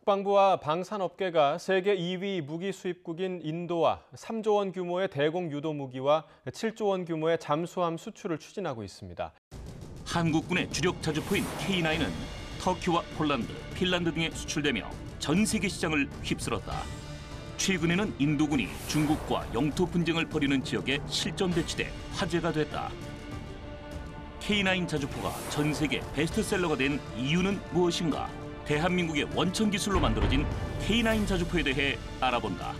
국방부와 방산업계가 세계 2위 무기 수입국인 인도와 3조 원 규모의 대공 유도 무기와 7조 원 규모의 잠수함 수출을 추진하고 있습니다. 한국군의 주력 자주포인 K9은 터키와 폴란드, 핀란드 등에 수출되며 전 세계 시장을 휩쓸었다. 최근에는 인도군이 중국과 영토 분쟁을 벌이는 지역에 실전 배치돼 화제가 됐다. K9 자주포가 전 세계 베스트셀러가 된 이유는 무엇인가? 대한민국의 원천 기술로 만들어진 K9 자주포에 대해 알아본다.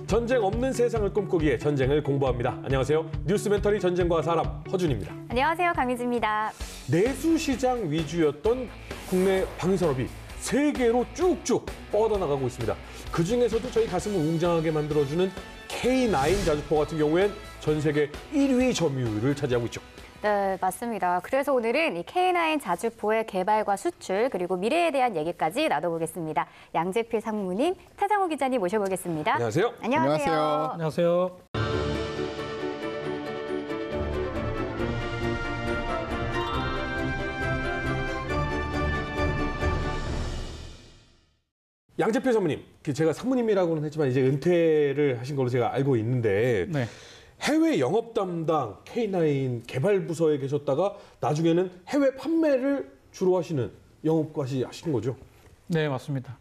전쟁 없는 세상을 꿈꾸기에 전쟁을 공부합니다. 안녕하세요. 뉴스멘터리 전쟁과 사람 허준입니다. 안녕하세요. 강유지입니다. 내수시장 위주였던 국내 방위산업이 세계로 쭉쭉 뻗어나가고 있습니다. 그중에서도 저희 가슴을 웅장하게 만들어주는 K9 자주포 같은 경우엔 전 세계 1위 점유율을 차지하고 있죠. 네, 맞습니다. 그래서 오늘은 이 K9 자주포의 개발과 수출 그리고 미래에 대한 얘기까지 나눠보겠습니다. 양재필 상무님, 태상호 기자님 모셔보겠습니다. 안녕하세요. 안녕하세요. 안녕하세요. 양재필 사모님, 제가 사모님이라고는 했지만 이제 은퇴를 하신 걸로 제가 알고 있는데 네. 해외 영업 담당 K9 개발 부서에 계셨다가 나중에는 해외 판매를 주로 하시는 영업까지 하신 거죠? 네, 맞습니다.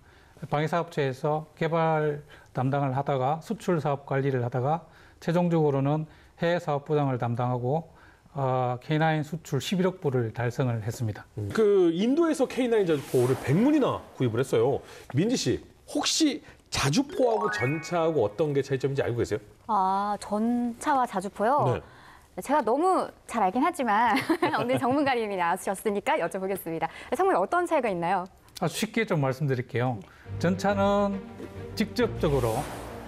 방위사업체에서 개발 담당을 하다가 수출 사업 관리를 하다가 최종적으로는 해외 사업 부장을 담당하고 K9 수출 11억 불을 달성을 했습니다. 그 인도에서 K9 자주포를 100문이나 구입을 했어요. 민지 씨, 혹시 자주포하고 전차하고 어떤 게 차이점인지 알고 계세요? 전차와 자주포요? 네. 제가 너무 잘 알긴 하지만 오늘 전문가님이 나와주셨으니까 여쭤보겠습니다. 상무님 어떤 차이가 있나요? 아주 쉽게 좀 말씀드릴게요. 전차는 직접적으로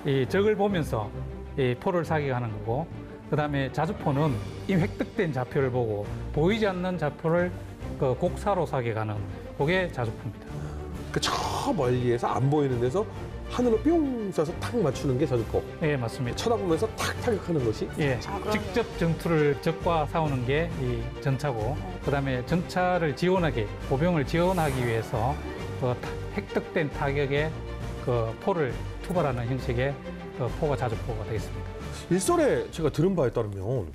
이 적을 보면서 이 포를 사격하는 거고, 그다음에 자주포는 이미 획득된 좌표를 보고 보이지 않는 좌표를 그 곡사로 사격하는 그게 자주포입니다. 저 멀리에서 안 보이는 데서 하늘로 뿅 쏴서 탁 맞추는 게 자주포. 네, 맞습니다. 쳐다보면서 탁 타격하는 것이? 예, 직접 전투를 적과 싸우는 게 이 전차고, 그다음에 전차를 지원하게, 보병을 지원하기 위해서 그 획득된 타격에 그 포를 투발하는 형식의 그 포가 자주포가 되겠습니다. 일설에 제가 들은 바에 따르면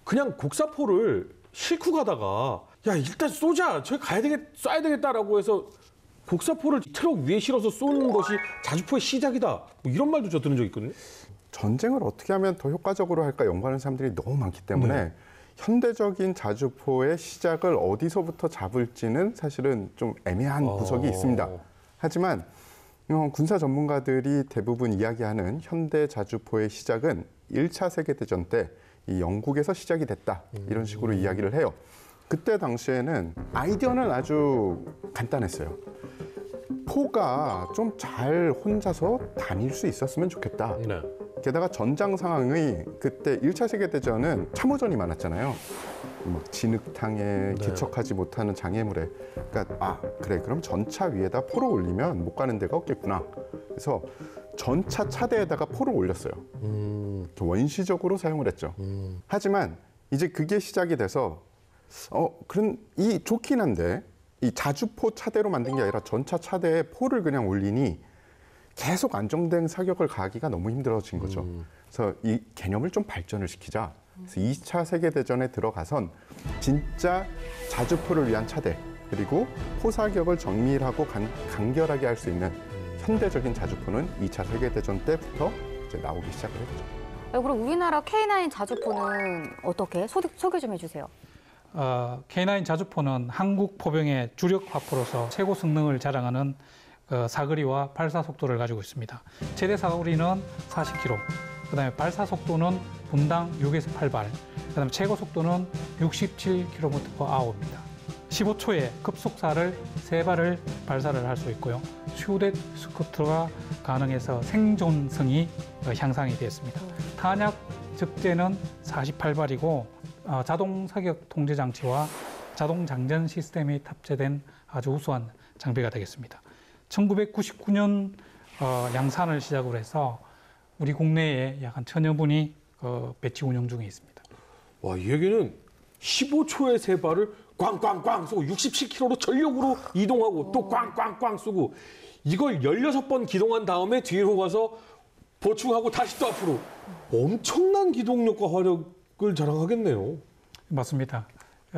그냥 곡사포를 싣고 가다가 야 일단 쏘자, 저기 쏴야 되겠다라고 해서 곡사포를 트럭 위에 실어서 쏘는 것이 자주포의 시작이다, 뭐 이런 말도 저 들은 적이 있거든요. 전쟁을 어떻게 하면 더 효과적으로 할까 연구하는 사람들이 너무 많기 때문에 현대적인 자주포의 시작을 어디서부터 잡을지는 사실은 좀 애매한 구석이 있습니다. 하지만 군사 전문가들이 대부분 이야기하는 현대 자주포의 시작은 1차 세계대전 때 이 영국에서 시작이 됐다, 이런 식으로 이야기를 해요. 그때 당시에는 아이디어는 아주 간단했어요. 포가 좀 잘 혼자서 다닐 수 있었으면 좋겠다. 네. 게다가 전장 상황이 그때 1차 세계대전은 참호전이 많았잖아요. 막 진흙탕에 기척하지 못하는 장애물에. 그러니까 그래, 그럼 전차 위에다 포를 올리면 못 가는 데가 없겠구나. 그래서 전차 차대에다가 포를 올렸어요. 원시적으로 사용을 했죠. 하지만 이제 그게 시작이 돼서 그럼 이 좋긴 한데 이 자주포 차대로 만든 게 아니라 전차 차대에 포를 그냥 올리니 계속 안정된 사격을 가하기가 너무 힘들어진 거죠. 그래서 이 개념을 좀 발전을 시키자. 그래서 2차 세계대전에 들어가선 진짜 자주포를 위한 차대, 그리고 포사격을 정밀하고 간결하게 할 수 있는 현대적인 자주포는 2차 세계대전 때부터 이제 나오기 시작을 했죠. 그럼 우리나라 K9 자주포는 어떻게? 소개 좀 해주세요. K9 자주포는 한국 포병의 주력 화포로서 최고 성능을 자랑하는 사거리와 발사 속도를 가지고 있습니다. 최대 사거리는 40km, 그다음에 발사 속도는 분당 6에서 8발, 그다음에 최고 속도는 67km/h입니다. 15초에 급속사를 3발을 발사를 할 수 있고요. 휴대 스쿠터가 가능해서 생존성이 향상이 되었습니다. 탄약 적재는 48발이고 자동 사격 통제 장치와 자동 장전 시스템이 탑재된 아주 우수한 장비가 되겠습니다. 1999년 양산을 시작으로 해서 우리 국내에 약 한 1000여 분이 배치 운영 중에 있습니다. 와, 이 얘기는 15초에 3발을 꽝꽝꽝 쏘고 67km로 전력으로 이동하고 또 꽝꽝꽝 쏘고 이걸 16번 기동한 다음에 뒤로 가서 보충하고 다시 또 앞으로 엄청난 기동력과 화력을 자랑하겠네요. 맞습니다.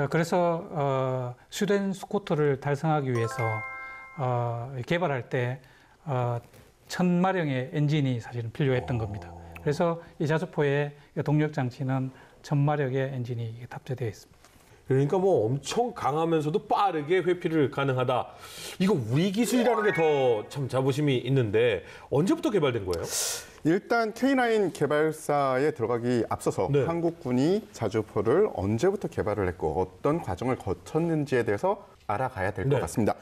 그래서 스웨덴 스쿠터를 달성하기 위해서 개발할 때 1000마력의 엔진이 사실은 필요했던 겁니다. 그래서 이 자주포의 동력 장치는 1000마력의 엔진이 탑재되어 있습니다. 그러니까 뭐 엄청 강하면서도 빠르게 회피를 가능하다. 이거 우리 기술이라는 게 더 참 자부심이 있는데 언제부터 개발된 거예요? 일단 K9 개발사에 들어가기 앞서서 네. 한국군이 자주포를 언제부터 개발을 했고 어떤 과정을 거쳤는지에 대해서 알아가야 될 것 네. 같습니다.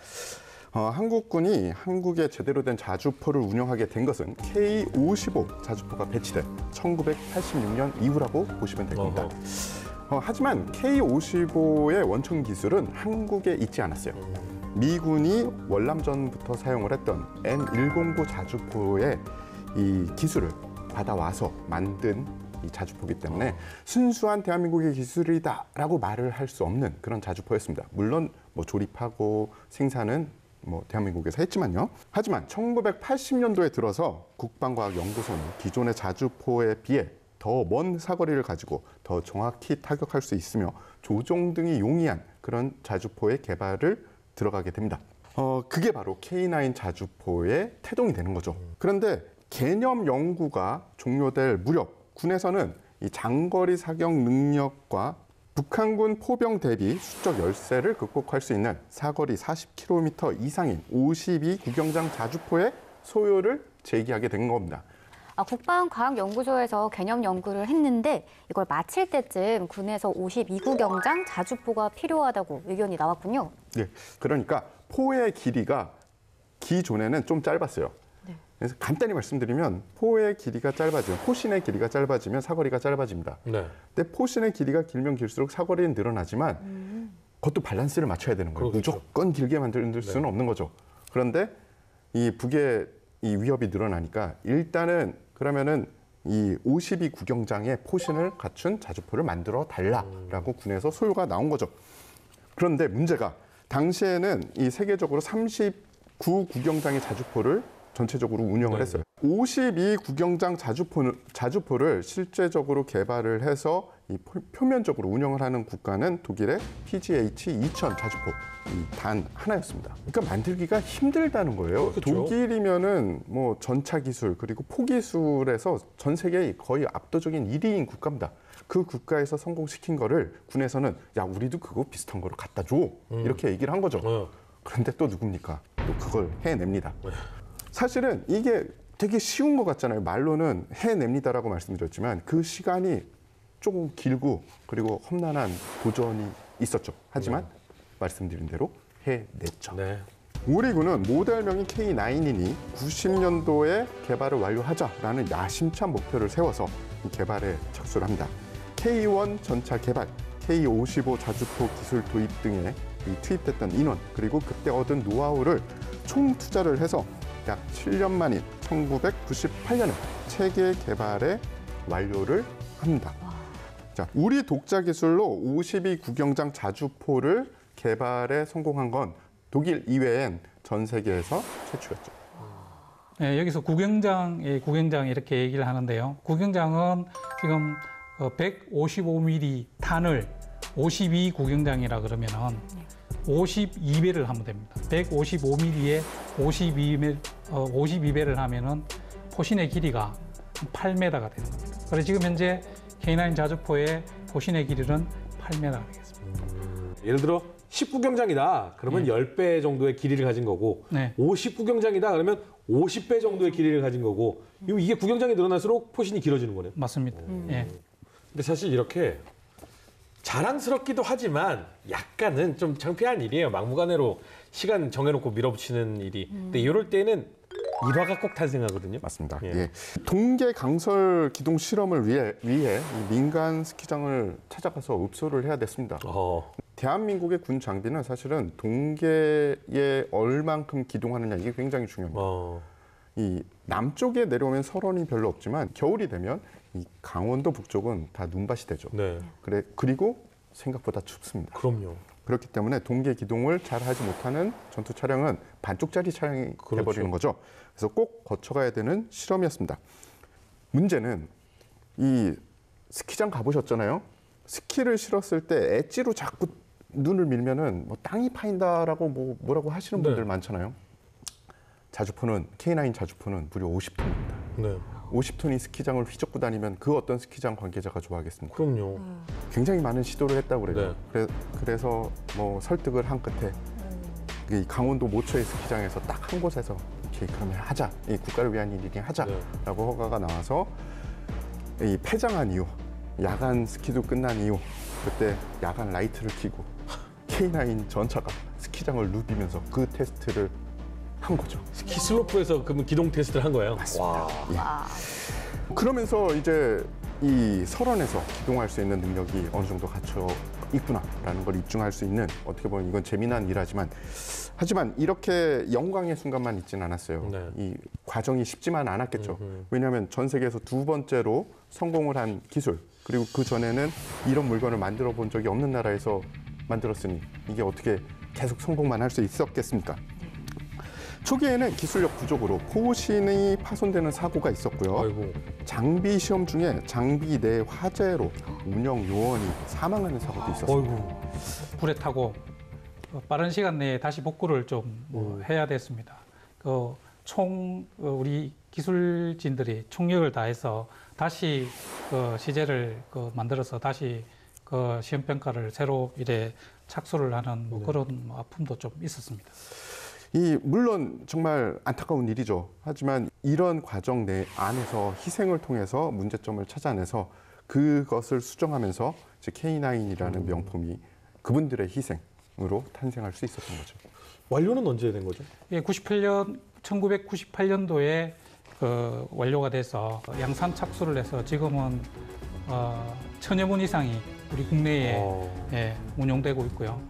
한국군이 한국에 제대로 된 자주포를 운영하게 된 것은 K55 자주포가 배치된 1986년 이후라고 보시면 될 겁니다. 하지만 K55의 원천 기술은 한국에 있지 않았어요. 미군이 월남전부터 사용을 했던 M109 자주포의 이 기술을 받아와서 만든 이 자주포이기 때문에 순수한 대한민국의 기술이다라고 말을 할 수 없는 그런 자주포였습니다. 물론 뭐 조립하고 생산은 뭐 대한민국에서 했지만요. 하지만 1980년도에 들어서 국방과학연구소는 기존의 자주포에 비해 더 먼 사거리를 가지고 더 정확히 타격할 수 있으며 조종 등이 용이한 그런 자주포의 개발을 들어가게 됩니다. 그게 바로 K9 자주포의 태동이 되는 거죠. 그런데 개념 연구가 종료될 무렵 군에서는 이 장거리 사격 능력과 북한군 포병 대비 수적 열세를 극복할 수 있는 사거리 40km 이상인 52 구경장 자주포의 소요를 제기하게 된 겁니다. 국방과학연구소에서 개념 연구를 했는데 이걸 마칠 때쯤 군에서 52구경장 자주포가 필요하다고 의견이 나왔군요. 네, 그러니까 포의 길이가 기존에는 좀 짧았어요. 그래서 간단히 말씀드리면 포의 길이가 짧아지면 포신의 길이가 짧아지면 사거리가 짧아집니다. 네. 근데 포신의 길이가 길면 길수록 사거리는 늘어나지만 그것도 밸런스를 맞춰야 되는 거예요. 그렇죠. 무조건 길게 만들 수는 없는 거죠. 그런데 이 북의 이 위협이 늘어나니까 일단은 그러면은 이 52 구경장의 포신을 갖춘 자주포를 만들어 달라라고 군에서 소요가 나온 거죠. 그런데 문제가 당시에는 이 세계적으로 39 구경장의 자주포를 전체적으로 운영을 했어요. 52 구경장 자주포를 실제적으로 개발을 해서 이 표면적으로 운영을 하는 국가는 독일의 PGH-2000 자주포 단 하나였습니다. 그러니까 만들기가 힘들다는 거예요. 그렇죠. 독일이면은 뭐 전차 기술 그리고 포 기술에서 전 세계의 거의 압도적인 1위인 국가입니다. 그 국가에서 성공시킨 거를 군에서는 야 우리도 그거 비슷한 거를 갖다 줘 이렇게 얘기를 한 거죠. 그런데 또 누굽니까? 또 그걸 해냅니다. 사실은 이게 되게 쉬운 것 같잖아요. 말로는 해냅니다라고 말씀드렸지만 그 시간이 조금 길고 그리고 험난한 도전이 있었죠. 하지만 말씀드린 대로 해냈죠. 네. 우리 군은 모델명이 K9이니 90년도에 개발을 완료하자라는 야심찬 목표를 세워서 이 개발에 착수를 합니다. K1 전차 개발, K55 자주포 기술 도입 등에 투입됐던 인원 그리고 그때 얻은 노하우를 총 투자를 해서 약 7년 만인 1998년에 체계 개발에 완료를 합니다. 자, 우리 독자 기술로 52 구경장 자주포를 개발에 성공한 건 독일 이외엔 전 세계에서 최초였죠. 네, 여기서 구경장 이렇게 얘기를 하는데요. 구경장은 지금 155mm 탄을 52 구경장이라 그러면은 52배를 하면 됩니다. 155mm에 52배를 하면은 포신의 길이가 8m가 되는 겁니다. 그래서 지금 현재 K9 자주포의 포신의 길이는 8m가 되겠습니다. 예를 들어 19경장이다. 그러면 10배 정도의 길이를 가진 거고 59경장이다. 그러면 50배 정도의 길이를 가진 거고 이게 구경장이 늘어날수록 포신이 길어지는 거네요. 맞습니다. 예. 근데 사실 이렇게 자랑스럽기도 하지만 약간은 좀 창피한 일이에요. 막무가내로 시간 정해놓고 밀어붙이는 일이. 근데 이럴 때는 일화가 꼭 탄생하거든요. 맞습니다. 예. 예. 동계 강설 기동 실험을 위해 이 민간 스키장을 찾아가서 읍소를 해야 됐습니다. 대한민국의 군 장비는 사실은 동계에 얼만큼 기동하느냐 이게 굉장히 중요합니다. 이 남쪽에 내려오면 설원이 별로 없지만 겨울이 되면 이 강원도 북쪽은 다 눈밭이 되죠. 네. 그리고 생각보다 춥습니다. 그럼요. 그렇기 때문에 동계 기동을 잘 하지 못하는 전투 차량은 반쪽짜리 차량이 그렇죠. 돼버리는 거죠. 그래서 꼭 거쳐가야 되는 실험이었습니다. 문제는 이 스키장 가보셨잖아요. 스키를 실었을 때 엣지로 자꾸 눈을 밀면은 뭐 땅이 파인다라고 뭐라고 하시는 분들 네. 많잖아요. 자주포는 K9 자주포는 무려 50톤입니다. 네. 50톤이 스키장을 휘젓고 다니면 그 어떤 스키장 관계자가 좋아하겠습니까? 그럼요. 굉장히 많은 시도를 했다고 그래요. 네. 그래서 뭐 설득을 한 끝에 이 강원도 모처의 스키장에서 딱 한 곳에서 이렇게 그러면 하자, 이 국가를 위한 일이니 하자라고 허가가 나와서 이 폐장한 이후, 야간 스키도 끝난 이후 그때 야간 라이트를 켜고 K9 전차가 스키장을 누비면서 그 테스트를 한 거죠. 스키 슬로프에서 그러면 기동 테스트를 한 거예요. 와. 와. 그러면서 이제 이 설원에서 기동할 수 있는 능력이 어느 정도 갖춰 있구나라는 걸 입증할 수 있는, 어떻게 보면 이건 재미난 일하지만 하지만 이렇게 영광의 순간만 있진 않았어요. 네. 이 과정이 쉽지만 않았겠죠. 왜냐하면 전 세계에서 두 번째로 성공을 한 기술, 그리고 그 전에는 이런 물건을 만들어 본 적이 없는 나라에서 만들었으니 이게 어떻게 계속 성공만 할 수 있었겠습니까? 초기에는 기술력 부족으로 포신이 파손되는 사고가 있었고요. 아이고. 장비 시험 중에 장비 내 화재로 운영 요원이 사망하는 사고도 있었습니다. 아이고. 불에 타고 빠른 시간 내에 다시 복구를 좀 해야 됐습니다. 우리 기술진들이 총력을 다해서 다시 시제를 만들어서 다시 시험 평가를 새로 이래 착수를 하는 그런 아픔도 좀 있었습니다. 물론 정말 안타까운 일이죠. 하지만 이런 과정 내 안에서 희생을 통해서 문제점을 찾아내서 그것을 수정하면면 이제 K9이라는 명품이 그분들의 희생으로 탄생할 수 있었던 거죠. 완료는 언제 된 거죠? 예, 1998년도에 완료가 돼서 양산 착수를 해서 지금은 1000여 문 이상이 우리 국내에 예, 운용되고 있고요.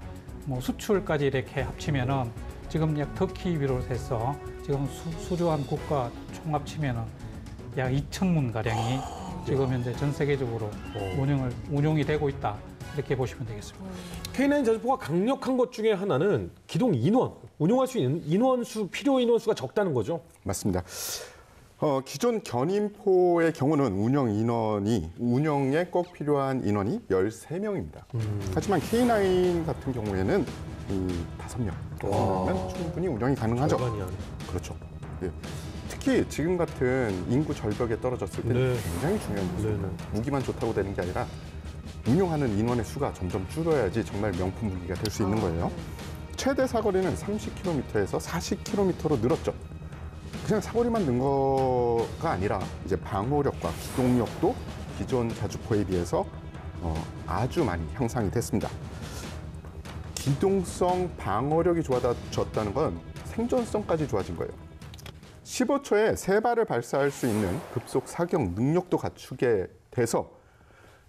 뭐 수출까지 이렇게 합치면은 지금 약 터키 비롯해서 지금 수주한 국가 총 합치면은 약 2,000문 가량이 지금 현재 전 세계적으로 운용이 되고 있다, 이렇게 보시면 되겠습니다. K9 자주포가 강력한 것 중에 하나는 기동 인원, 운용할 수 있는 인원수, 필요 인원수가 적다는 거죠. 맞습니다. 기존 견인포의 경우는 운영에 꼭 필요한 인원이 13명입니다. 하지만 K9 같은 경우에는 5명이면 충분히 운영이 가능하죠. 절반이 아니에요. 그렇죠. 예. 특히 지금 같은 인구 절벽에 떨어졌을 때는 네. 굉장히 중요한 요소. 네, 네. 무기만 좋다고 되는 게 아니라 운용하는 인원의 수가 점점 줄어야지 정말 명품 무기가 될 수 있는 거예요. 최대 사거리는 30km에서 40km로 늘었죠. 그냥 사거리만 는 거가 아니라 이제 방어력과 기동력도 기존 자주포에 비해서 아주 많이 향상이 됐습니다. 기동성, 방어력이 좋아졌다는 건 생존성까지 좋아진 거예요. 15초에 3발을 발사할 수 있는 급속 사격 능력도 갖추게 돼서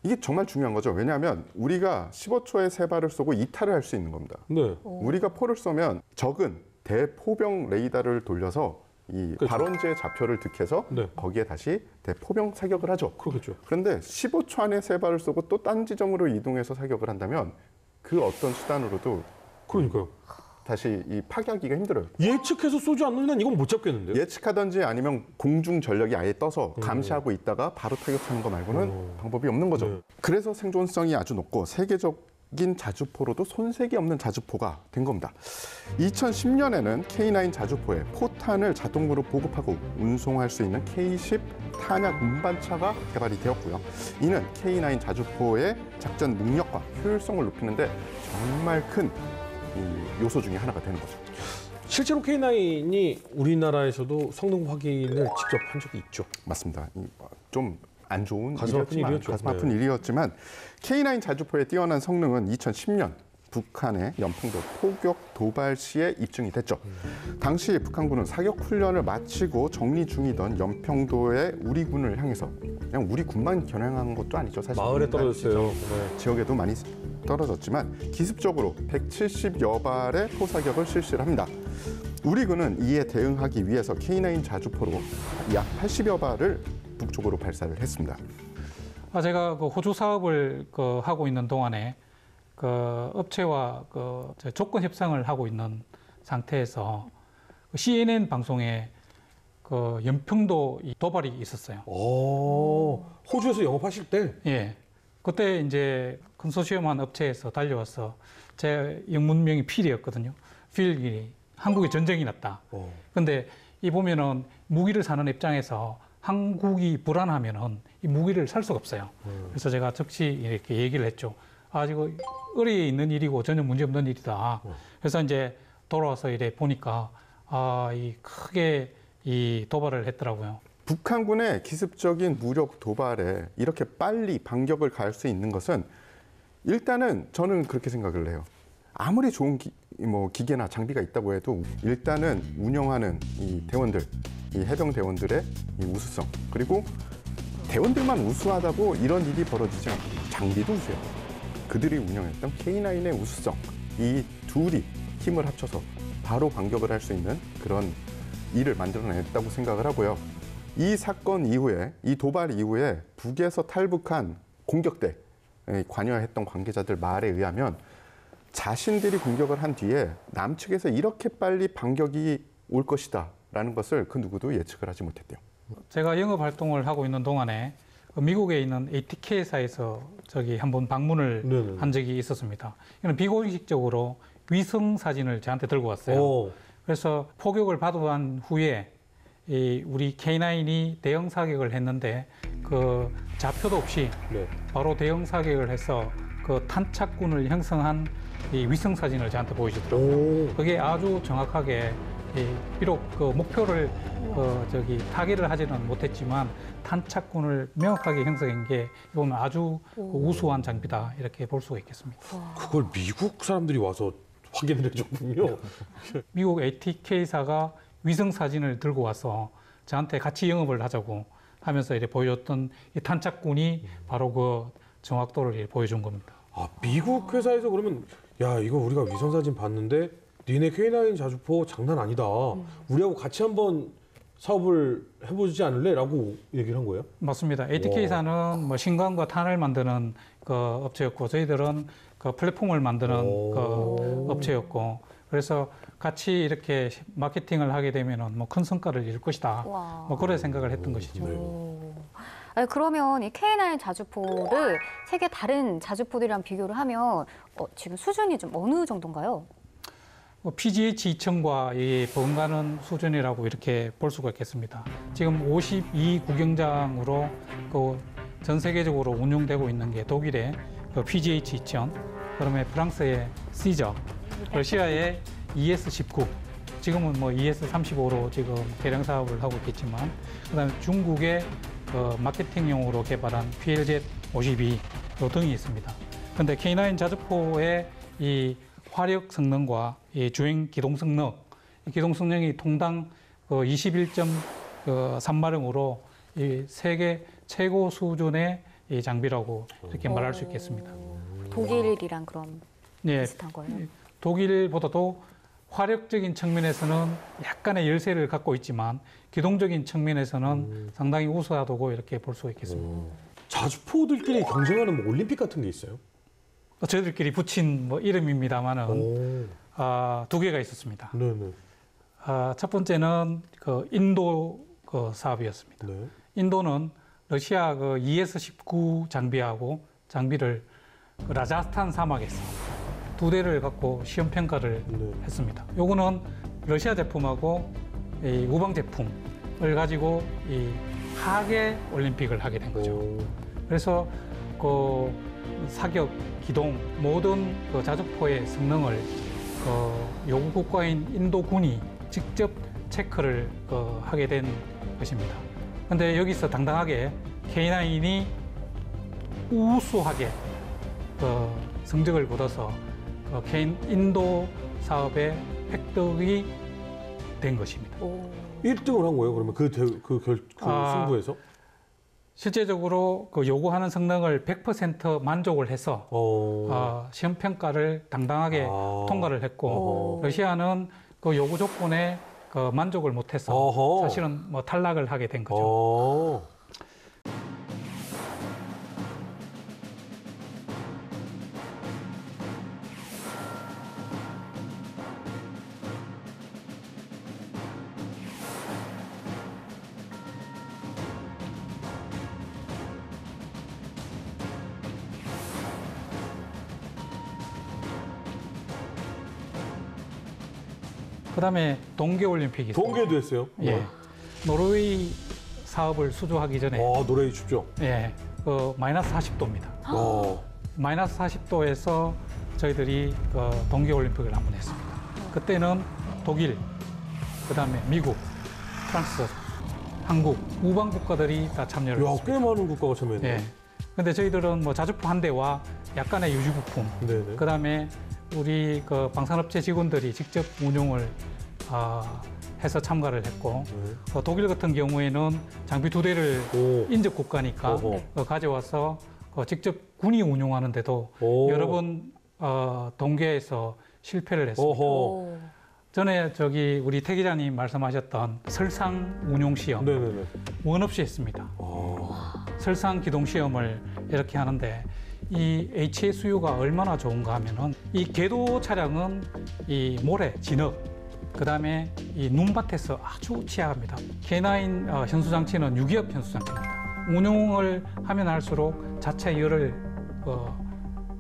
이게 정말 중요한 거죠. 왜냐하면 우리가 15초에 3발을 쏘고 이탈을 할 수 있는 겁니다. 네. 우리가 포를 쏘면 적은 대포병 레이더를 돌려서 이 그렇죠. 발원지의 좌표를 득해서 네. 거기에 다시 대포병 사격을 하죠. 그렇겠죠. 그런데 15초 안에 3발을 쏘고 또 딴 지점으로 이동해서 사격을 한다면 그 어떤 수단으로도 그러니까요. 다시 이 파괴하기가 힘들어요. 예측해서 쏘지 않는 한 이건 못 잡겠는데요? 예측하든지 아니면 공중 전력이 아예 떠서 감시하고 있다가 바로 타격하는 거 말고는 방법이 없는 거죠. 네. 그래서 생존성이 아주 높고 세계적인 자주포로도 손색이 없는 자주포가 된 겁니다. 2010년에는 K9 자주포에 포탄을 자동으로 보급하고 운송할 수 있는 K10 탄약 운반차가 개발이 되었고요. 이는 K9 자주포의 작전 능력과 효율성을 높이는데 정말 큰 이 요소 중에 하나가 되는 거죠. 실제로 K9이 우리나라에서도 성능 확인을 직접 한 적이 있죠. 맞습니다. 좀 안 좋은 가슴 아픈 일이었죠. 가슴 아픈 일이었지만 K9 자주포의 뛰어난 성능은 2010년 북한의 연평도 포격 도발 시에 입증이 됐죠. 당시 북한군은 사격 훈련을 마치고 정리 중이던 연평도의 우리 군을 향해서 그냥 우리 군만 겨냥한 것도 아니죠. 사실 마을에 떨어졌어요. 네. 지역에도 많이 떨어졌지만 기습적으로 170여 발의 포사격을 실시를 합니다. 우리 군은 이에 대응하기 위해서 K9 자주포로 약 80여 발을 북쪽으로 발사를 했습니다. 제가 호주 사업을 하고 있는 동안에 그 업체와 저 조건 협상을 하고 있는 상태에서 그 CNN 방송에 그 연평도 이 도발이 있었어요. 호주에서 영업하실 때? 예. 그때 이제 컨소시엄한 업체에서 달려와서 제 영문명이 필이었거든요. 필이 한국에 전쟁이 났다. 근데 이 보면은 무기를 사는 입장에서 한국이 불안하면은 이 무기를 살 수가 없어요. 그래서 제가 즉시 이렇게 얘기를 했죠. 아, 이거 의리에 있는 일이고 전혀 문제 없는 일이다. 그래서 이제 돌아와서 이래 보니까 이 크게 이 도발을 했더라고요. 북한군의 기습적인 무력 도발에 이렇게 빨리 반격을 가할 수 있는 것은 일단은 저는 그렇게 생각을 해요. 아무리 좋은 기계나 장비가 있다고 해도 일단은 운영하는 이 대원들, 이 해병 대원들의 이 우수성, 그리고 대원들만 우수하다고 이런 일이 벌어지지 않고 장비도 우수해요. 그들이 운영했던 K9의 우수성, 이 둘이 힘을 합쳐서 바로 반격을 할 수 있는 그런 일을 만들어냈다고 생각을 하고요. 이 사건 이후에, 이 도발 이후에 북에서 탈북한 공격대 관여했던 관계자들 말에 의하면 자신들이 공격을 한 뒤에 남측에서 이렇게 빨리 반격이 올 것이다 라는 것을 그 누구도 예측을 하지 못했대요. 제가 영업 활동을 하고 있는 동안에 미국에 있는 ATK사에서 저기 한번 방문을 한 적이 있었습니다. 이는 비공식적으로 위성 사진을 저한테 들고 왔어요. 그래서 포격을 받고 난 후에 우리 K9이 대형 사격을 했는데 그 좌표도 없이 바로 대형 사격을 해서 그 탄착군을 형성한 이 위성 사진을 저한테 보여주더라고요. 그게 아주 정확하게 비록 그 목표를 타겟을 하지는 못했지만 탄착군을 명확하게 형성한 게 보면 아주 우수한 장비다 이렇게 볼 수가 있겠습니다. 그걸 미국 사람들이 와서 확인을 해줬군요. 미국 ATK사가 위성 사진을 들고 와서 저한테 같이 영업을 하자고 하면서 이렇게 보여줬던 이 탄착군이 바로 그 정확도를 보여준 겁니다. 아, 미국 회사에서 그러면 야, 이거 우리가 위성 사진 봤는데 니네 K9 자주포 장난 아니다. 우리하고 같이 한번 사업을 해보지 않을래? 라고 얘기를 한 거예요? 맞습니다. ATK사는 뭐 신관과 탄을 만드는 그 업체였고 저희들은 그 플랫폼을 만드는 그 업체였고 그래서 같이 이렇게 마케팅을 하게 되면은 뭐 큰 성과를 이룰 것이다. 뭐 그런 생각을 했던 것이죠. 아니, 그러면 이 K9 자주포를 세계 다른 자주포들이랑 비교를 하면 지금 수준이 좀 어느 정도인가요? PGH 2000과 버금가는 수준이라고 이렇게 볼 수가 있겠습니다. 지금 52구경장으로 전 세계적으로 운용되고 있는 게 독일의 PGH 2000, 그다음에 프랑스의 시저, 러시아의 ES-19, 지금은 뭐 ES-35로 지금 대량 사업을 하고 있겠지만, 그다음에 중국의 마케팅용으로 개발한 PLZ-52 등이 있습니다. 그런데 K9 자주포의 이 화력 성능과 이 주행 기동 성능, 기동 성능이 통당 21.3마력으로 이 세계 최고 수준의 이 장비라고 이렇게 말할 수 있겠습니다. 독일이랑 그럼 비슷한 거예요? 독일보다도 화력적인 측면에서는 약간의 열세를 갖고 있지만 기동적인 측면에서는 상당히 우수하다고 이렇게 볼 수 있겠습니다. 자주포들끼리 경쟁하는 뭐 올림픽 같은 게 있어요? 저희들끼리 붙인 뭐 이름입니다만은 두 개가 있었습니다. 네네. 첫 번째는 그 인도 사업이었습니다. 네. 인도는 러시아 ES-19 장비를 라자스탄 사막에서 2대를 갖고 시험 평가를 했습니다. 요거는 러시아 제품하고 이 우방 제품을 가지고 이 하계 올림픽을 하게 된 거죠. 그래서 그 사격, 기동 모든 자주포의 성능을 요구 국가인 인도군이 직접 체크를 하게 된 것입니다. 그런데 여기서 당당하게 K9이 우수하게 성적을 거둬서 인도 사업에 획득이 된 것입니다. 1등을 한 거예요? 그러면 그 승부에서? 실제적으로 요구하는 성능을 100% 만족을 해서 시험 평가를 당당하게 통과를 했고 러시아는 그 요구 조건에 만족을 못해서 사실은 뭐 탈락을 하게 된 거죠. 그다음에 동계올림픽이 있습니다. 동계도 했어요. 예. 노르웨이 사업을 수주하기 전에 노래이 춥죠. 예, 마이너스 40도입니다. 어. 마이너스 40도에서 저희들이 동계올림픽을 한번 했습니다. 그때는 독일, 그다음에 미국, 프랑스, 한국, 우방 국가들이 다 참여를 야, 했습니다. 꽤 많은 국가가 참여했네. 예. 근데 저희들은 뭐 자주포 한 대와 약간의 유지 부품, 네네. 그다음에 우리 방산업체 직원들이 직접 운용을 해서 참가를 했고 네. 독일 같은 경우에는 장비 2대를 오. 인접 국가니까 어허. 가져와서 직접 군이 운용하는데도 오. 여러 번 동계에서 실패를 했습니다. 어허. 전에 우리 태 기자님 말씀하셨던 설상 운용 시험 네네네. 원 없이 했습니다. 설상 기동 시험을 이렇게 하는데 이 HA 수요가 얼마나 좋은가 하면은 이 궤도 차량은 이 모래, 진흙, 그다음에 이 눈밭에서 아주 취약합니다. K9 현수 장치는 유기압 현수 장치입니다. 운용을 하면 할수록 자체 열을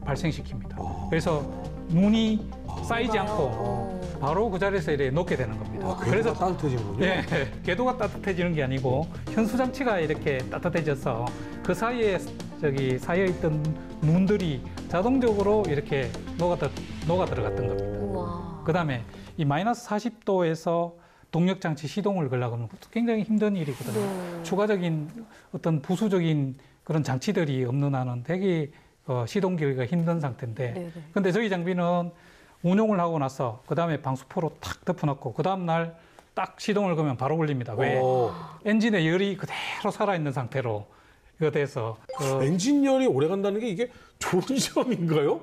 발생시킵니다. 그래서 눈이 쌓이지 않고 바로 그 자리에서 이렇게 놓게 되는 겁니다. 그래서 따뜻해지는군요. 예, 궤도가 따뜻해지는 게 아니고 현수 장치가 이렇게 따뜻해져서 그 사이에 쌓여 있던 눈들이 자동적으로 이렇게 녹아 들어갔던 겁니다. 우와. 그다음에 이 마이너스 40도에서 동력 장치 시동을 걸려고 하면 굉장히 힘든 일이거든요. 네. 추가적인 어떤 부수적인 그런 장치들이 없는 한은 되게 시동 걸기가 힘든 상태인데, 네네. 근데 저희 장비는 운용을 하고 나서 그다음에 방수포로 탁 덮어놓고 그 다음 날 딱 시동을 걸면 바로 걸립니다. 왜? 엔진의 열이 그대로 살아있는 상태로 이거 돼서 엔진열이 오래 간다는 게 이게 좋은 점인가요?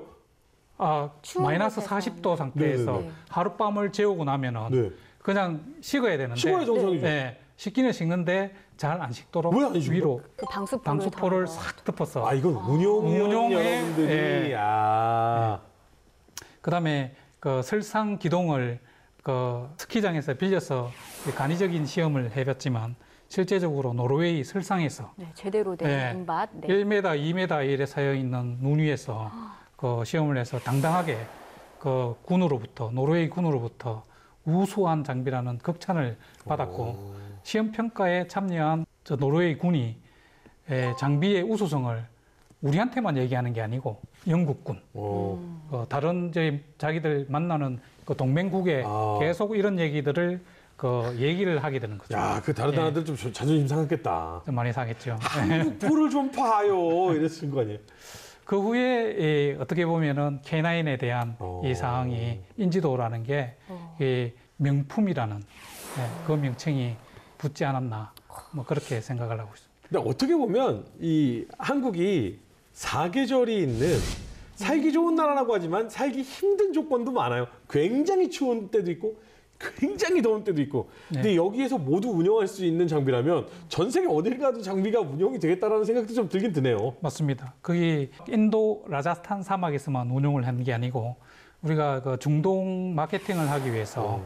추운 마이너스 곳에서. 40도 상태에서 네네네. 하룻밤을 재우고 나면은 네. 그냥 식어야 되는데 식어야 정상이죠. 네, 식기는 식는데 잘 안 식도록 왜안 식어요? 위로 그 방수포를 방수포를 달아서. 싹 덮어서 아, 이건 운용의 운용에, 여러분들이 예. 네. 그다음에 설상 기동을 스키장에서 빌려서 간이적인 시험을 해봤지만 실제적으로 노르웨이 설상에서 네, 제대로 된 네. 눈밭. 네. 1m, 2m 이래 쌓여 있는 눈 위에서 시험을 해서 당당하게 노르웨이 군으로부터 우수한 장비라는 극찬을 받았고 시험 평가에 참여한 저 노르웨이 군이 장비의 우수성을 우리한테만 얘기하는 게 아니고 영국군, 다른 자기들 만나는 그 동맹국에 계속 이런 얘기들을 얘기를 하게 되는 거죠. 야, 그 다른 나라들 좀 자존심 상했겠다. 좀 많이 상했죠. 한국 풀을 좀 봐요. 이랬을 거 아니에요. 그 후에 어떻게 보면은 K9에 대한 이 사항이 인지도라는 게 이 명품이라는 그 명칭이 붙지 않았나 뭐 그렇게 생각을 하고 있습니다. 근데 어떻게 보면 이 한국이 사계절이 있는 살기 좋은 나라라고 하지만 살기 힘든 조건도 많아요. 굉장히 추운 때도 있고 굉장히 더운 때도 있고. 근데 여기에서 모두 운영할 수 있는 장비라면 전 세계 어딜 가도 장비가 운영이 되겠다라는 생각도 좀 들긴 드네요. 맞습니다. 거기 인도 라자스탄 사막에서만 운용을 하는 게 아니고 우리가 중동 마케팅을 하기 위해서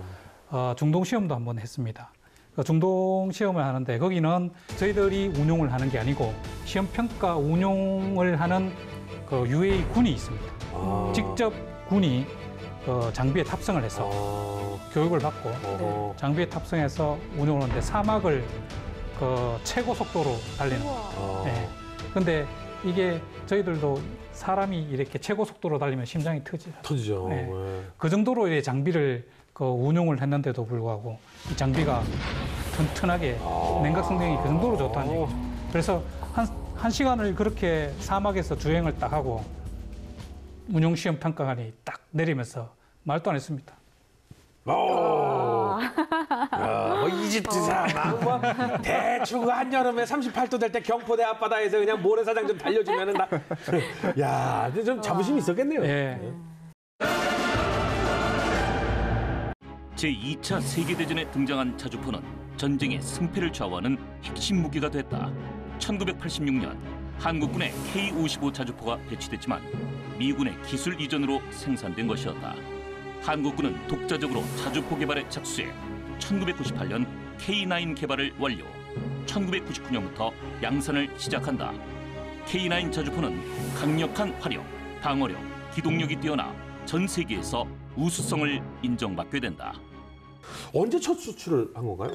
중동 시험도 한번 했습니다. 중동 시험을 하는데 거기는 저희들이 운용을 하는 게 아니고 시험 평가 운용을 하는 UAE 군이 있습니다. 직접 군이 장비에 탑승을 해서 교육을 받고 장비에 탑승해서 운용을 하는데 사막을 최고 속도로 달리는 거예요. 네. 근데 이게 저희들도 사람이 이렇게 최고 속도로 달리면 심장이 터지죠. 네. 네. 그 정도로 이제 장비를 운용을 했는데도 불구하고 이 장비가 튼튼하게 냉각 성능이 그 정도로 좋다는 얘기죠. 그래서 한 시간을 그렇게 사막에서 주행을 딱 하고 운용 시험 평가관이 딱 내리면서 말도 안 했습니다. 뭐 이집트 사막 뭐 대충 한여름에 38도 될 때 경포대 앞바다에서 그냥 모래사장 좀 달려주면은 야, 근데 좀 자부심이 있었겠네요. 예. 제2차 세계대전에 등장한 자주포는 전쟁의 승패를 좌우하는 핵심 무기가 됐다. 1986년 한국군의 K-55 자주포가 배치됐지만 미군의 기술 이전으로 생산된 것이었다. 한국군은 독자적으로 자주포 개발에 착수해 1998년 K9 개발을 완료. 1999년부터 양산을 시작한다. K9 자주포는 강력한 화력, 방어력, 기동력이 뛰어나 전 세계에서 우수성을 인정받게 된다. 언제 첫 수출을 한 건가요?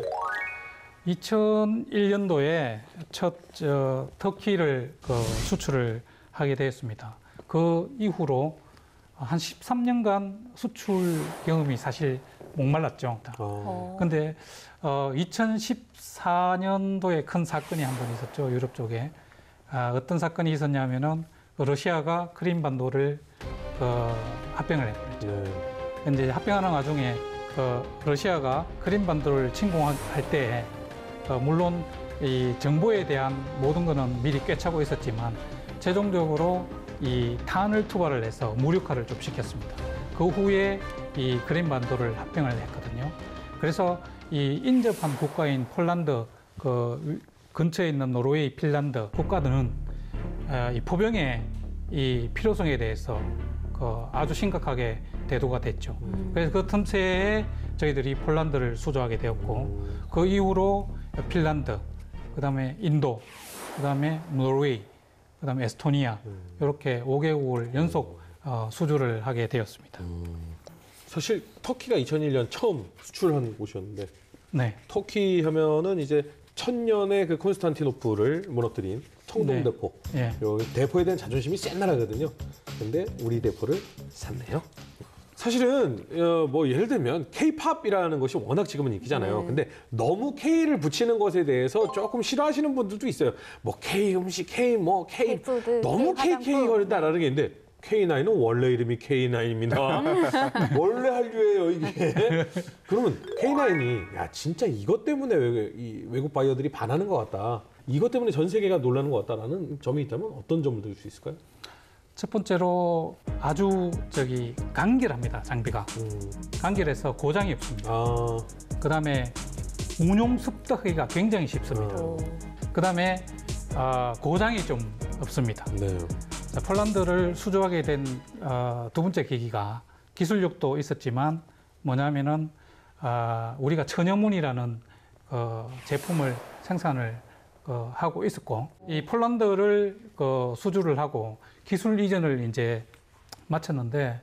2001년도에 첫 터키를 수출을 하게 되었습니다. 그 이후로 한 13년간 수출 경험이 사실 목말랐죠. 근데 2014년도에 큰 사건이 한 번 있었죠. 유럽 쪽에. 어떤 사건이 있었냐면은 러시아가 크림반도를 합병을 했죠. 네. 근데 합병하는 와중에 러시아가 크림반도를 침공할 때 물론 이 정보에 대한 모든 거는 미리 꿰차고 있었지만 최종적으로 이 탄을 투과를 해서 무력화를 좀 시켰습니다. 그 후에 이 크림반도를 합병을 했거든요. 그래서 이 인접한 국가인 폴란드 그 근처에 있는 노르웨이, 핀란드 국가들은 이 포병의 이 필요성에 대해서 아주 심각하게 대두가 됐죠. 그래서 그 틈새에 저희들이 폴란드를 수주하게 되었고 그 이후로 핀란드, 그다음에 인도, 그다음에 노르웨이, 그다음에 에스토니아 이렇게 5개국을 연속 수주를 하게 되었습니다. 사실 터키가 2001년 처음 수출한 곳이었는데 네. 터키 하면은 이제 천년의 그 콘스탄티노플을 무너뜨린 청동대포. 예. 여기 대포에 대한 자존심이 센 나라거든요. 근데 우리 대포를 샀네요. 사실은 뭐 예를 들면 K-팝이라는 것이 워낙 지금은 인기잖아요. 근데 너무 K를 붙이는 것에 대해서 조금 싫어하시는 분들도 있어요. 뭐 K 음식, K 뭐 K K푸드, 너무 K KK 화장품. 거린다라는 게 있는데 K9은 원래 이름이 K9입니다. 원래 한류예요 이게. 그러면 K9이 야 진짜 이것 때문에 이 외국 바이어들이 반하는 것 같다. 이것 때문에 전 세계가 놀라는 것 같다라는 점이 있다면 어떤 점을 들 수 있을까요? 첫 번째로 아주 간결합니다. 장비가. 간결해서 고장이 없습니다. 그다음에 운용 습득하기가 굉장히 쉽습니다. 그다음에 고장이 좀 없습니다. 네. 자, 폴란드를 수주하게 된 두 번째 계기가 기술력도 있었지만 뭐냐면은 우리가 천여문이라는 제품을 생산을 하고 있었고 이 폴란드를 수주를 하고 기술 이전을 이제 마쳤는데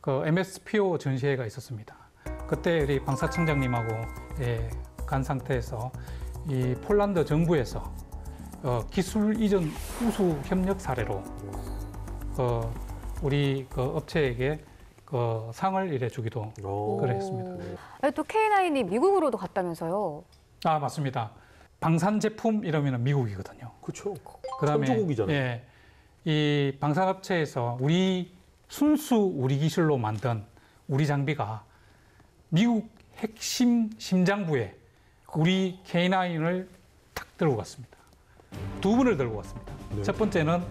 MSPO 전시회가 있었습니다. 그때 우리 방사청장님하고 간 상태에서 이 폴란드 정부에서 기술 이전 우수 협력 사례로 우리 업체에게 상을 이래 주기도 그랬습니다. 또 K9이 미국으로도 갔다면서요? 아, 맞습니다. 방산 제품 이러면 미국이거든요. 그렇죠. 그다음에 천조국이잖아요. 예, 이 방산업체에서 순수 우리 기술로 만든 우리 장비가 미국 핵심 심장부에 우리 K9을 탁 들고 갔습니다. 두 분을 들고 갔습니다. 네. 첫 번째는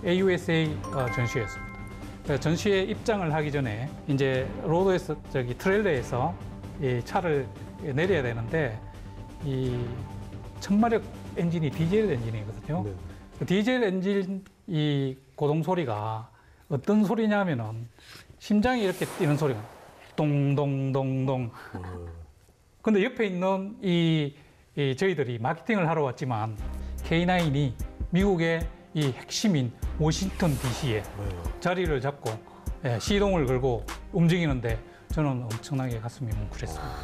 AUSA 전시회였습니다. 전시회 입장을 하기 전에 이제 로드에서 트레일러에서 이 차를 내려야 되는데 이 천마력 엔진이 디젤 엔진이거든요. 네. 그 디젤 엔진 이 고동 소리가 어떤 소리냐면은 심장이 이렇게 뛰는 소리가 동동동동. 근데 옆에 있는 이 저희들이 마케팅을 하러 왔지만 K9이 미국의 이 핵심인 워싱턴 DC에 자리를 잡고 시동을 걸고 움직이는데 저는 엄청나게 가슴이 뭉클했습니다.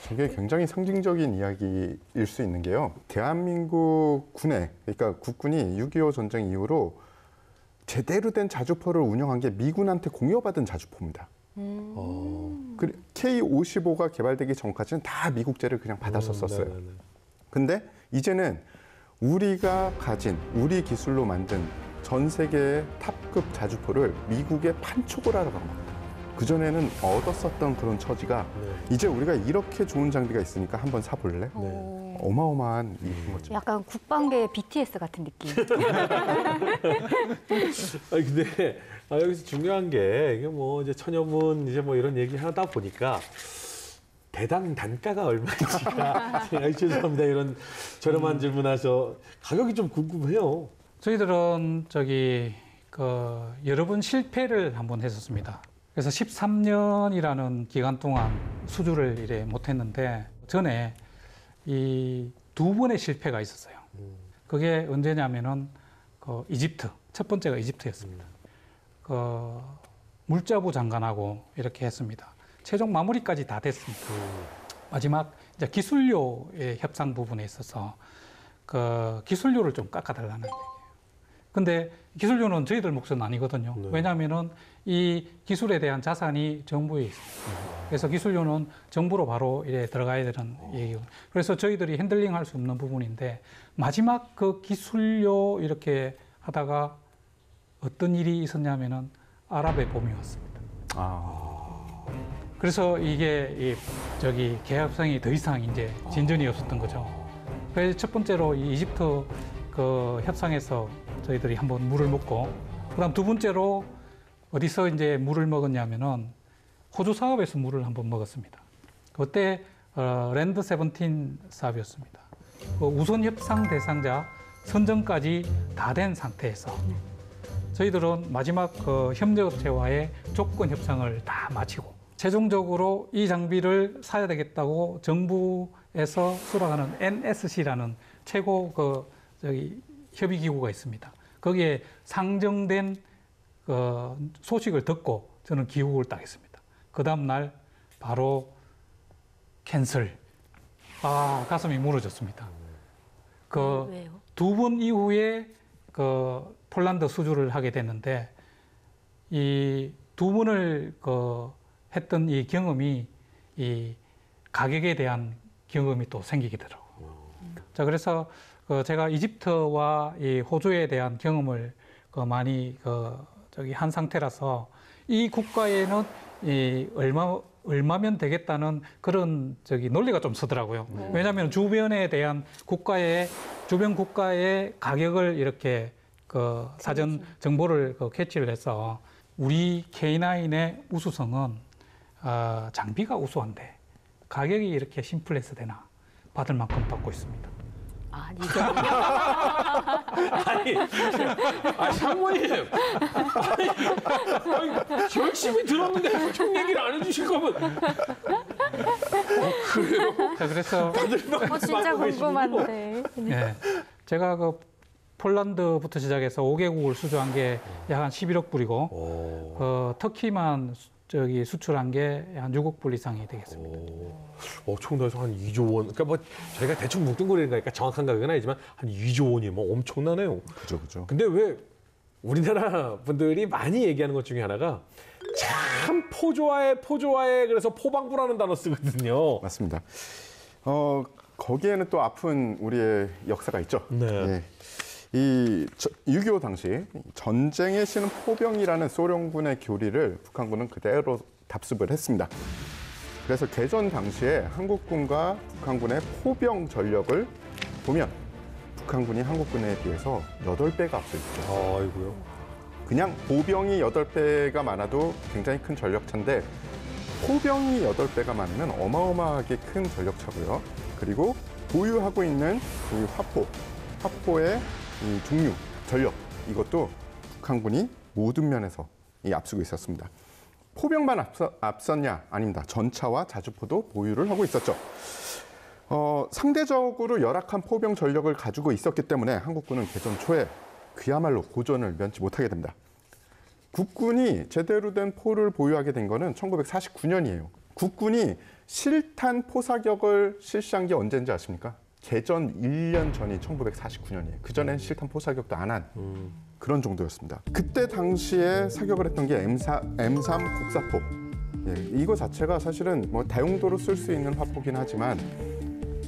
저게 굉장히 상징적인 이야기일 수 있는 게요. 대한민국 군에, 그러니까 국군이 6.25 전쟁 이후로 제대로 된 자주포를 운영한 게 미군한테 공여받은 자주포입니다. K55가 개발되기 전까지는 다 미국제를 그냥 받았었어요. 근데 이제는 우리가 가진 우리 기술로 만든 전 세계의 탑급 자주포를 미국에 판촉을 하러 간 겁니다. 그전에는 얻었었던 그런 처지가 이제 우리가 이렇게 좋은 장비가 있으니까 한번 사볼래? 어마어마한 일인 거죠. 약간 국방계의 BTS 같은 느낌. 아니 근데 여기서 중요한 게 이게 뭐 이제 천여문 이제 뭐 이런 얘기 하다 보니까 대당 단가가 얼마인지가 죄송합니다 이런 저렴한 질문하셔 가격이 좀 궁금해요. 저희들은 여러 번 실패를 한번 했었습니다. 그래서 13년이라는 기간 동안 수주를 이래 못했는데 전에 이 두 번의 실패가 있었어요. 그게 언제냐면은 이집트 첫 번째가 이집트였습니다. 물자부 장관하고 이렇게 했습니다. 최종 마무리까지 다 됐습니다. 마지막 이제 기술료의 협상 부분에 있어서 그 기술료를 좀 깎아달라는 얘기예요. 근데 기술료는 저희들 몫은 아니거든요. 네. 왜냐하면은 이 기술에 대한 자산이 정부에 있습니다. 그래서 기술료는 정부로 바로 이래 들어가야 되는 얘기고. 그래서 저희들이 핸들링할 수 없는 부분인데 마지막 그 기술료 이렇게 하다가 어떤 일이 있었냐면은 아랍의 봄이 왔습니다. 그래서 이게 계약성이 더 이상 이제 진전이 없었던 거죠. 그래서 첫 번째로 이 이집트 그 협상에서 저희들이 한번 물을 먹고, 그다음 두 번째로 어디서 이제 물을 먹었냐면은 호주 사업에서 물을 한번 먹었습니다. 그때 랜드 17 사업이었습니다. 그 우선 협상 대상자 선정까지 다 된 상태에서 저희들은 마지막 그 협력업체와의 조건 협상을 다 마치고 최종적으로 이 장비를 사야 되겠다고 정부에서 수락하는 NSC라는 최고 협의기구가 있습니다. 거기에 상정된 소식을 듣고 저는 귀국을 딱 했습니다. 그 다음날 바로 캔슬. 가슴이 무너졌습니다. 왜요? 두 번 이후에 폴란드 수주를 하게 됐는데 이 두 번을 했던 이 경험이 이 가격에 대한 경험이 또 생기게 되더라고요. 자, 그래서 제가 이집트와 이 호주에 대한 경험을 많이 한 상태라서 이 국가에는 얼마면 되겠다는 그런 논리가 좀 서더라고요. 왜냐하면 주변에 대한 주변 국가의 가격을 이렇게 사전 정보를 캐치를 해서 우리 K9의 우수성은 장비가 우수한데 가격이 이렇게 심플해서 되나 받을 만큼 받고 있습니다. 상무님, 열심히 들었는데 형 얘기를 안 해주실 거면. 그래요? 자, 그래서 진짜 궁금한데. 네, 제가 폴란드부터 시작해서 5개국을 수주한 게 약 한 11억 불이고 터키만 수출한 게 한 6억 불 이상이 되겠습니다. 엄청나서 한 2조 원. 그러니까 뭐 저희가 대충 뭉뚱그리니까 정확한 가격은 아니지만 한 2조 원이 뭐 엄청나네요. 그죠. 근데 왜 우리나라 분들이 많이 얘기하는 것 중에 하나가 참 포조아에 그래서 포방부라는 단어 쓰거든요. 맞습니다. 거기에는 또 아픈 우리의 역사가 있죠. 네. 예. 6.25 당시 전쟁에 쉬는 포병이라는 소련군의 교리를 북한군은 그대로 답습을 했습니다. 그래서 개전 당시에 한국군과 북한군의 포병 전력을 보면 북한군이 한국군에 비해서 8배가 앞서 있죠. 아이고요. 그냥 보병이 8배가 많아도 굉장히 큰 전력차인데 포병이 8배가 많으면 어마어마하게 큰 전력차고요. 그리고 보유하고 있는 이 화포의 이 종류, 전력 이것도 북한군이 모든 면에서 앞서고 있었습니다. 포병만 앞섰냐? 아닙니다. 전차와 자주포도 보유를 하고 있었죠. 상대적으로 열악한 포병 전력을 가지고 있었기 때문에 한국군은 개전 초에 그야말로 고전을 면치 못하게 됩니다. 국군이 제대로 된 포를 보유하게 된 거는 1949년이에요. 국군이 실탄 포사격을 실시한 게 언제인지 아십니까? 개전 1년 전이 1949년이에요. 그전엔 실탄 포사격도 안 한 그런 정도였습니다. 그때 당시에 사격을 했던 게 M3 곡사포. 예, 이거 자체가 사실은 뭐 다용도로 쓸 수 있는 화포긴 하지만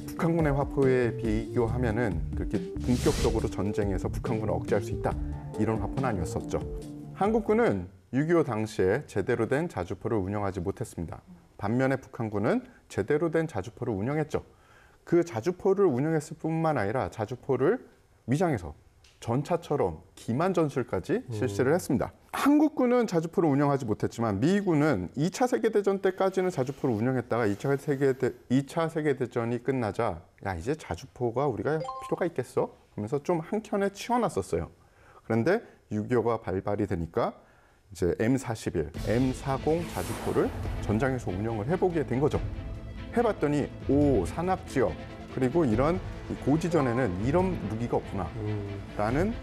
북한군의 화포에 비교하면은 그렇게 본격적으로 전쟁에서 북한군을 억제할 수 있다. 이런 화포는 아니었었죠. 한국군은 6.25 당시에 제대로 된 자주포를 운영하지 못했습니다. 반면에 북한군은 제대로 된 자주포를 운영했죠. 그 자주포를 운영했을 뿐만 아니라 자주포를 위장해서 전차처럼 기만 전술까지 실시를 했습니다. 한국군은 자주포를 운영하지 못했지만 미군은 2차 세계대전 때까지는 자주포를 운영했다가 2차 세계대전이 끝나자 야 이제 자주포가 우리가 필요가 있겠어? 하면서 좀 한켠에 치워놨었어요. 그런데 6.25가 발발이 되니까 이제 M41, M40 자주포를 전장에서 운영을 해보게 된 거죠. 해봤더니 산악 지역 그리고 이런 고지전에는 이런 무기가 없구나 라는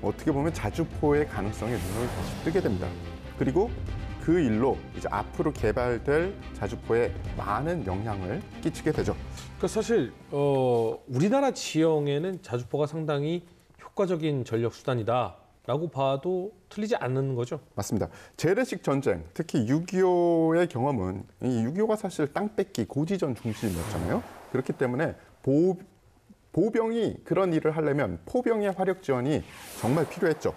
어떻게 보면 자주포의 가능성에 눈을 다시 뜨게 됩니다. 그리고 그 일로 이제 앞으로 개발될 자주포에 많은 영향을 끼치게 되죠. 그러니까 사실 우리나라 지형에는 자주포가 상당히 효과적인 전력 수단이다라고 봐도 틀리지 않는 거죠. 맞습니다. 재래식 전쟁, 특히 6.25의 경험은 이 6.25가 사실 땅 뺏기 고지전 중심이었잖아요. 그렇기 때문에 보병이 그런 일을 하려면 포병의 화력 지원이 정말 필요했죠.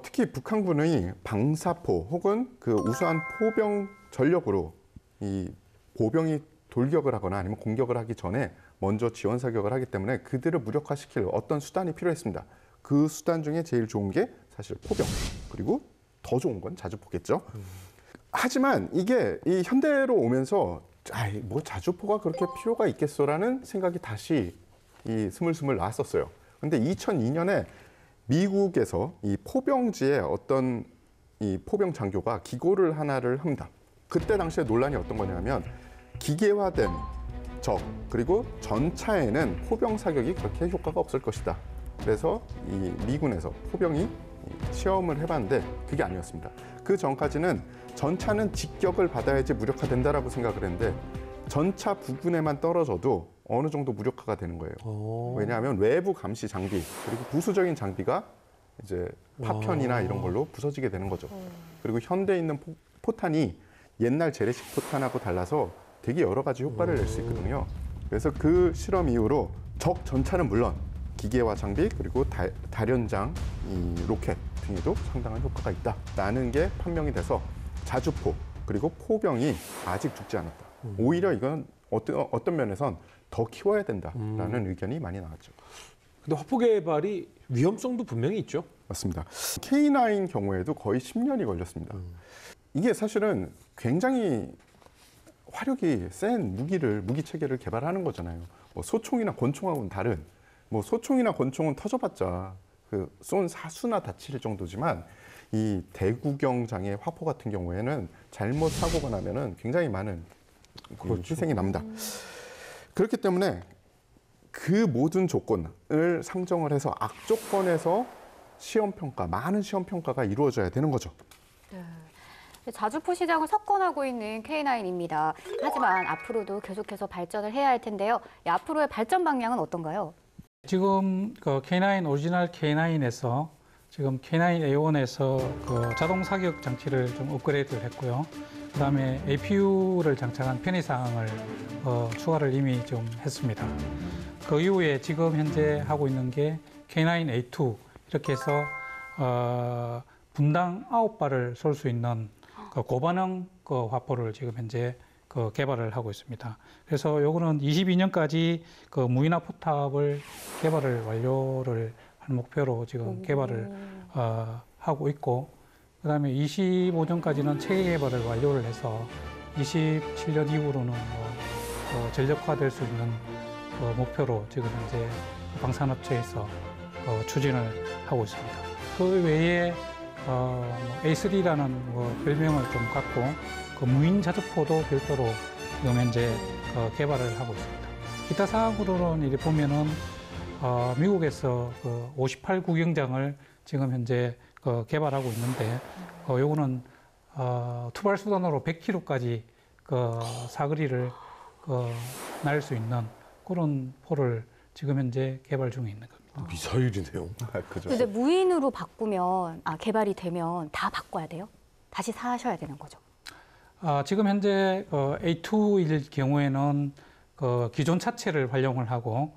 특히 북한군의 방사포 혹은 그 우수한 포병 전력으로 이 보병이 돌격을 하거나 아니면 공격을 하기 전에 먼저 지원 사격을 하기 때문에 그들을 무력화시킬 어떤 수단이 필요했습니다. 그 수단 중에 제일 좋은 게 사실 포병, 그리고 더 좋은 건 자주포겠죠. 하지만 이게 이 현대로 오면서 뭐 자주포가 그렇게 필요가 있겠어라는 생각이 다시 이 스물스물 나왔었어요. 근데 2002년에 미국에서 이 포병지에 어떤 이 포병 장교가 기고를 하나를 합니다. 그때 당시에 논란이 어떤 거냐면 기계화된 적 그리고 전차에는 포병 사격이 그렇게 효과가 없을 것이다. 그래서 이 미군에서 포병이 시험을 해봤는데 그게 아니었습니다. 그 전까지는 전차는 직격을 받아야지 무력화된다라고 생각을 했는데 전차 부근에만 떨어져도 어느 정도 무력화가 되는 거예요. 왜냐하면 외부 감시 장비 그리고 부수적인 장비가 이제 파편이나 이런 걸로 부서지게 되는 거죠. 그리고 현대에 있는 포탄이 옛날 재래식 포탄하고 달라서 되게 여러 가지 효과를 낼 수 있거든요. 그래서 그 실험 이후로 적 전차는 물론 기계화 장비 그리고 다련장, 이 로켓 등에도 상당한 효과가 있다라는 게 판명이 돼서 자주포 그리고 포병이 아직 죽지 않았다. 오히려 이건 어떤 면에선 더 키워야 된다라는 의견이 많이 나왔죠. 근데 화포 개발이 위험성도 분명히 있죠. 맞습니다. K9 경우에도 거의 10년이 걸렸습니다. 이게 사실은 굉장히 화력이 센 무기 체계를 개발하는 거잖아요. 뭐 소총이나 권총하고는 다른. 뭐 소총이나 권총은 터져봤자 그 쏜 사수나 다칠 정도지만 이 대구경장의 화포 같은 경우에는 잘못 사고가 나면은 굉장히 많은 희생이 납니다. 그렇기 때문에 그 모든 조건을 상정을 해서 악조건에서 많은 시험 평가가 이루어져야 되는 거죠. 자주포 시장을 석권하고 있는 K9입니다. 하지만 앞으로도 계속해서 발전을 해야 할 텐데요. 앞으로의 발전 방향은 어떤가요? 지금 그 K9 오리지널 K9에서 지금 K9A1에서 그 자동 사격 장치를 좀 업그레이드를 했고요. 그다음에 APU를 장착한 편의사항을 추가를 이미 좀 했습니다. 그 이후에 지금 현재 하고 있는 게 K9A2 이렇게 해서 분당 9발을 쏠 수 있는 그 고반응 그 화포를 지금 현재 그 개발을 하고 있습니다. 그래서 요거는 22년까지 그 무인화 포탑을 개발을 완료를 할 목표로 지금 개발을 하고 있고, 그다음에 25년까지는 체계 개발을 완료를 해서 27년 이후로는 전력화될 수 있는 목표로 지금 현재 방산업체에서 추진을 하고 있습니다. 그 외에 A3라는 별명을 좀 갖고 그 무인 자주포도 별도로 지금 현재 개발을 하고 있습니다. 기타 사항으로는 이렇게 보면은 미국에서 그 58구경장을 지금 현재 개발하고 있는데 요거는 투발 수단으로 100km까지 사거리를 날 수 있는 그런 포를 지금 현재 개발 중에 있는 겁니다. 미사일이네요. 그죠. 근데 무인으로 바꾸면 개발이 되면 다 바꿔야 돼요? 다시 사셔야 되는 거죠? 지금 현재 A2일 경우에는 기존 차체를 활용을 하고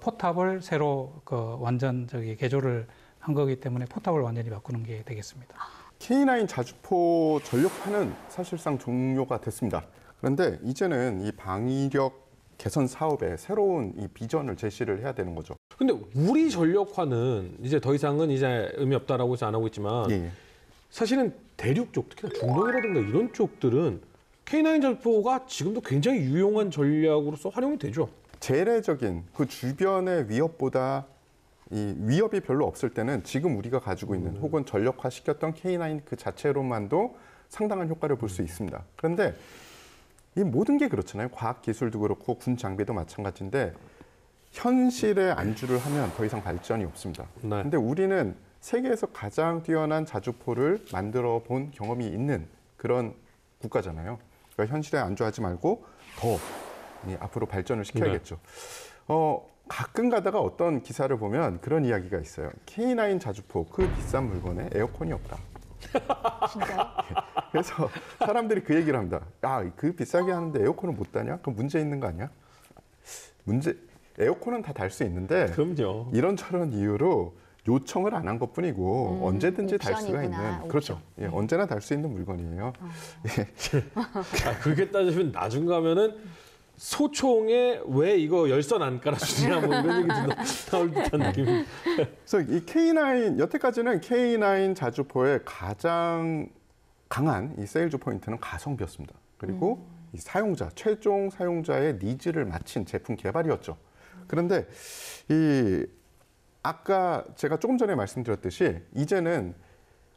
포탑을 새로 완전 개조를 한 거기 때문에 포탑을 완전히 바꾸는 게 되겠습니다. K9 자주포 전력화는 사실상 종료가 됐습니다. 그런데 이제는 이 방위력 개선 사업에 새로운 이 비전을 제시를 해야 되는 거죠. 근데 우리 전력화는 이제 더 이상은 이제 의미 없다라고 해서 안 하고 있지만 예. 사실은 대륙 쪽, 특히나 중동이라든가 이런 쪽들은 K9 자주포가 지금도 굉장히 유용한 전략으로서 활용이 되죠. 재래적인 그 주변의 위협보다 이 위협이 별로 없을 때는 지금 우리가 가지고 있는 혹은 전력화 시켰던 K9 그 자체로만도 상당한 효과를 볼 수 있습니다. 그런데 이 모든 게 그렇잖아요. 과학 기술도 그렇고 군 장비도 마찬가지인데 현실에 안주를 하면 더 이상 발전이 없습니다. 네. 근데 우리는 세계에서 가장 뛰어난 자주포를 만들어 본 경험이 있는 그런 국가잖아요. 그러니까 현실에 안주하지 말고 더 앞으로 발전을 시켜야겠죠. 가끔 가다가 어떤 기사를 보면 그런 이야기가 있어요. K9 자주포, 그 비싼 물건에 에어컨이 없다. 진짜요? 그래서 사람들이 그 얘기를 합니다. 그 비싸게 하는데 에어컨을 못 다냐? 그럼 문제 있는 거 아니야? 에어컨은 다 달 수 있는데 그럼요. 이런저런 이유로 요청을 안 한 것뿐이고 언제든지 달 수가 옵션이구나, 있는 그렇죠. 예, 언제나 달 수 있는 물건이에요. 그렇게 따지면 나중 가면은 소총에 왜 이거 열선 안 깔아주냐 뭐 이런 얘기도 나올 듯한 느낌. 그래서 이 K9 여태까지는 K9 자주포의 가장 강한 이 세일즈 포인트는 가성비였습니다. 그리고 이 최종 사용자의 니즈를 맞춘 제품 개발이었죠. 그런데 아까 제가 조금 전에 말씀드렸듯이 이제는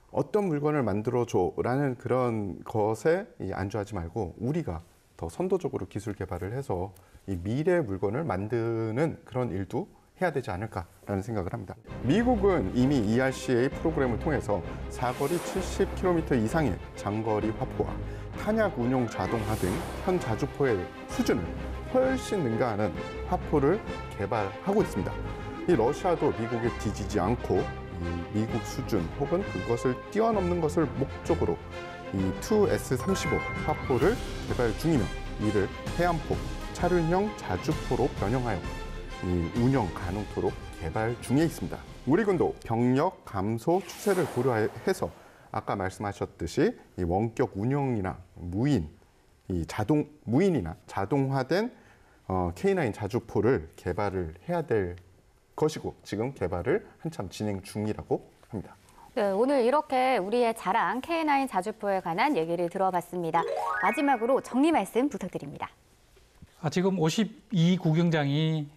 어떤 물건을 만들어줘라는 그런 것에 안주하지 말고 우리가 더 선도적으로 기술 개발을 해서 이 미래 물건을 만드는 그런 일도 해야 되지 않을까라는 생각을 합니다. 미국은 이미 ERCA 프로그램을 통해서 사거리 70km 이상의 장거리 화포와 탄약 운용 자동화 등 현 자주포의 수준을 훨씬 능가하는 화포를 개발하고 있습니다. 이 러시아도 미국에 뒤지지 않고 이 미국 수준 혹은 그것을 뛰어넘는 것을 목적으로 이 2S35 화포를 개발 중이며 이를 해안포, 차륜형 자주포로 변형하여 이 운영 가능토록 개발 중에 있습니다. 우리 군도 병력 감소 추세를 고려해서 아까 말씀하셨듯이 이 원격 운영이나 무인이나 자동화된 K9 자주포를 개발을 해야 될 것이고 지금 개발을 한참 진행 중이라고 합니다. 네, 오늘 이렇게 우리의 자랑 K9 자주포에 관한 얘기를 들어봤습니다. 마지막으로 정리 말씀 부탁드립니다. 지금 52구경장이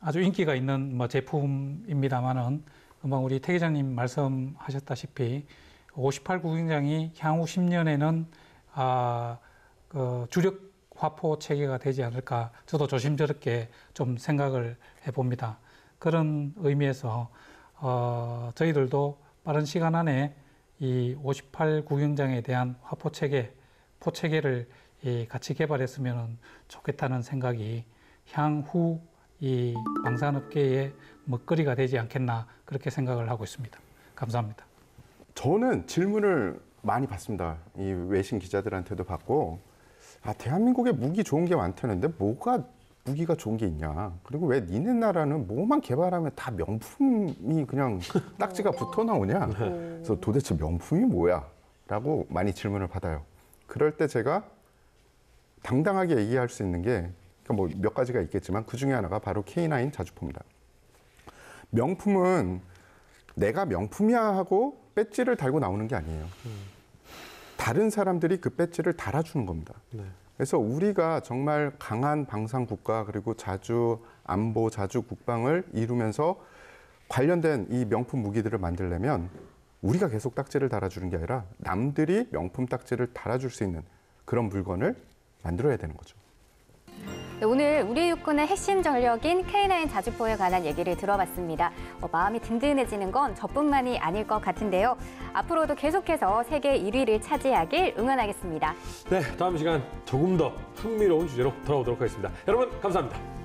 아주 인기가 있는 제품입니다만은 금방 우리 태 기자님 말씀하셨다시피 58구경장이 향후 10년에는 주력 화포 체계가 되지 않을까 저도 조심스럽게 좀 생각을 해봅니다. 그런 의미에서 저희들도 빠른 시간 안에 이 58구경장에 대한 화포 체계, 포체계를 같이 개발했으면 좋겠다는 생각이 향후 이 방산업계의 먹거리가 되지 않겠나 그렇게 생각을 하고 있습니다. 감사합니다. 저는 질문을 많이 받습니다. 이 외신 기자들한테도 받고 대한민국에 무기 좋은 게 많다는데 뭐가 무기가 좋은 게 있냐. 그리고 왜 니네 나라는 뭐만 개발하면 다 명품이 그냥 딱지가 붙어 나오냐. 그래서 도대체 명품이 뭐야? 라고 많이 질문을 받아요. 그럴 때 제가 당당하게 얘기할 수 있는 게 뭐 몇 가지가 있겠지만 그 중에 하나가 바로 K9 자주포입니다. 명품은 내가 명품이야 하고 배지를 달고 나오는 게 아니에요. 다른 사람들이 그 배지를 달아주는 겁니다. 네. 그래서 우리가 정말 강한 방산 국가 그리고 자주 안보, 자주 국방을 이루면서 관련된 이 명품 무기들을 만들려면 우리가 계속 딱지를 달아주는 게 아니라 남들이 명품 딱지를 달아줄 수 있는 그런 물건을 만들어야 되는 거죠. 네, 오늘 우리 육군의 핵심 전력인 K9 자주포에 관한 얘기를 들어봤습니다. 마음이 든든해지는 건 저뿐만이 아닐 것 같은데요. 앞으로도 계속해서 세계 1위를 차지하길 응원하겠습니다. 네, 다음 시간 조금 더 흥미로운 주제로 돌아오도록 하겠습니다. 여러분 감사합니다.